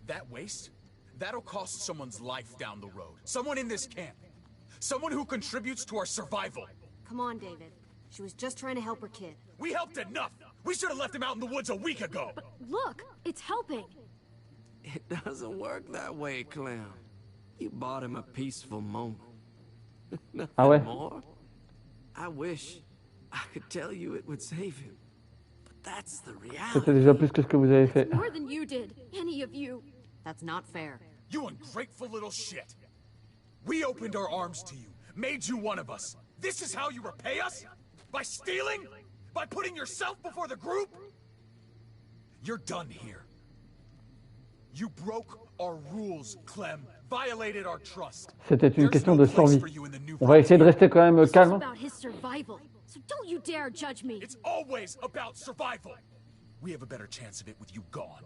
B: That waste? That'll cost someone's life down the road. Someone in this camp. Someone who contributes to our survival.
K: Come on, David. She was just trying to help her kid.
B: We helped enough! We should have left him out in the woods a week ago!
D: But look, it's helping.
L: It doesn't work that way, Clem. You bought him a peaceful moment. Nothing
A: Ah ouais?
L: more. I wish I could tell you it would save him. But that's the reality.
A: C'était déjà plus que ce que vous avez fait.
D: More than you did, any of you.
K: That's not fair.
B: You ungrateful little shit! We opened our arms to you, made you one of us. This is how you repay us? By stealing? By putting yourself before the group? You're done here. You broke our rules, Clem. Violated our trust.
A: C'était une question de survie. On va essayer de rester quand même calme.
D: About his survival. So don't you dare judge me.
B: It's always about survival. We have a better chance of it with you gone.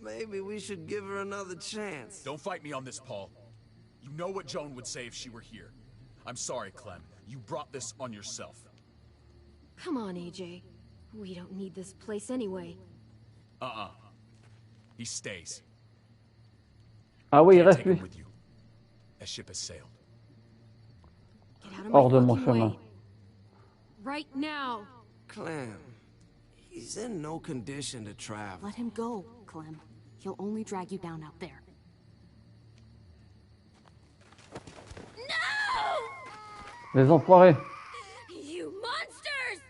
L: Maybe we should give her another chance.
B: Don't fight me on this, Paul. You know what Joan would say if she were here. I'm sorry, Clem. You brought this on yourself.
D: Come on, AJ. We don't need this place anyway.
B: Uh-uh. He stays.
A: Ah oui, il
B: Can't
A: reste
B: take
A: lui.
B: him with you. That ship has sailed.
D: Get out of
A: Hors de
D: my
A: mon
D: fucking
A: chemin.
D: way. Right now.
L: Clem, he's in no condition to travel.
K: Let him go, Clem. He'll only drag you down out there.
D: No!
A: Les enfoirés.
D: You monsters!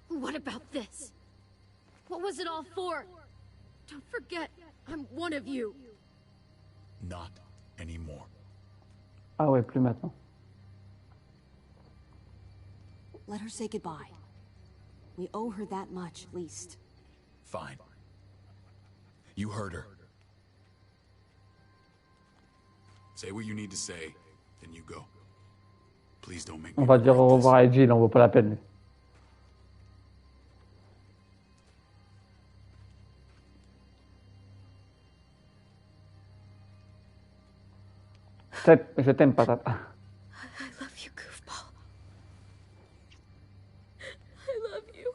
D: What about this? What was it all for? Don't forget, I'm one of you.
B: Not anymore.
A: Ah ouais, plus maintenant.
K: Let her say goodbye. We owe her that much, at least.
B: Fine. You heard her. Say what you need to say, then you go. Please don't make me
A: On va dire au revoir à AJ, il en vaut pas la peine. Lui. Je t'aime, patate.
D: I love you, goofball. I love you.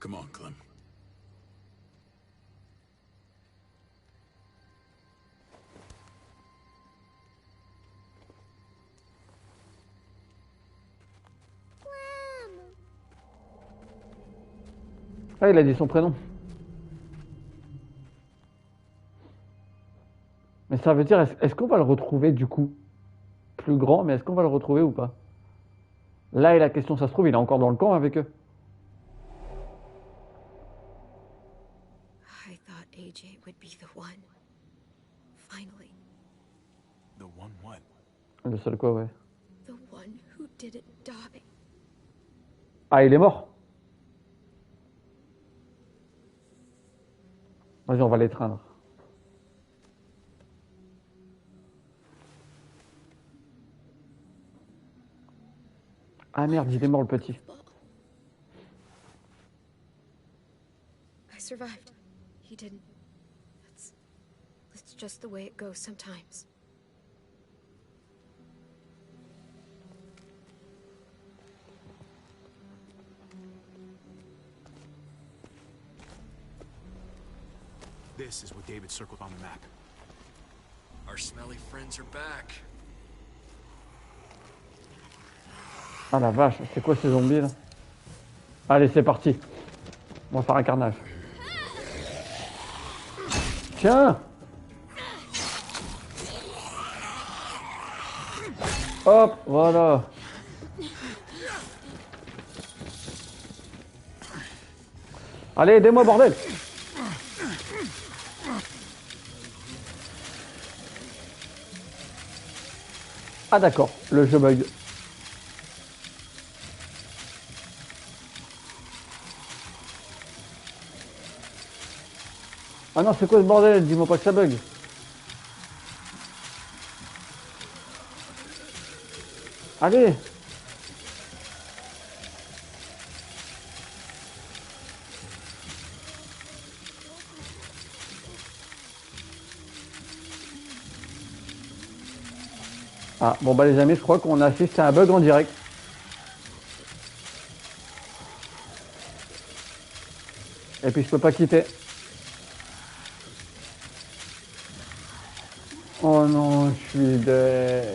J: Come on, Clem.
A: Ah, il a dit son prénom. Mais ça veut dire, est-ce qu'on va le retrouver du coup plus grand, mais est-ce qu'on va le retrouver ou pas? Là est la question, ça se trouve, il est encore dans le camp avec eux.
D: I thought AJ would be the one. Finally.
B: The one what?
A: Le seul quoi, ouais.
D: The one who did it, Dobby.
A: Ah, il est mort. Vas-y, on va l'étreindre. Ah merde, il est mort le petit.
D: I survived. He didn't. That's just the way it goes sometimes.
B: This is what David circled on the map.
G: Our smelly friends are back.
A: Ah la vache, c'est quoi ces zombies là? Allez, c'est parti. On va faire un carnage. Tiens! Hop, voilà. Allez, aidez-moi, bordel! Ah d'accord, le jeu bug. Ah non, c'est quoi ce bordel? Dis-moi pas que ça bug. Allez! Ah, bon bah les amis, je crois qu'on assiste à un bug en direct. Et puis je peux pas quitter. Oh non, je suis deg.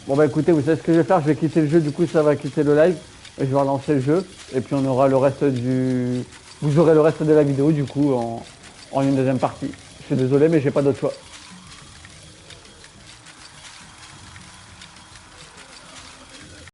A: Bon bah écoutez, vous savez ce que je vais faire? Je vais quitter le jeu, du coup ça va quitter le live. Et je vais relancer le jeu. Et puis on aura le reste du... Vous aurez le reste de la vidéo du coup en une deuxième partie. Je suis désolé mais j'ai pas d'autre choix.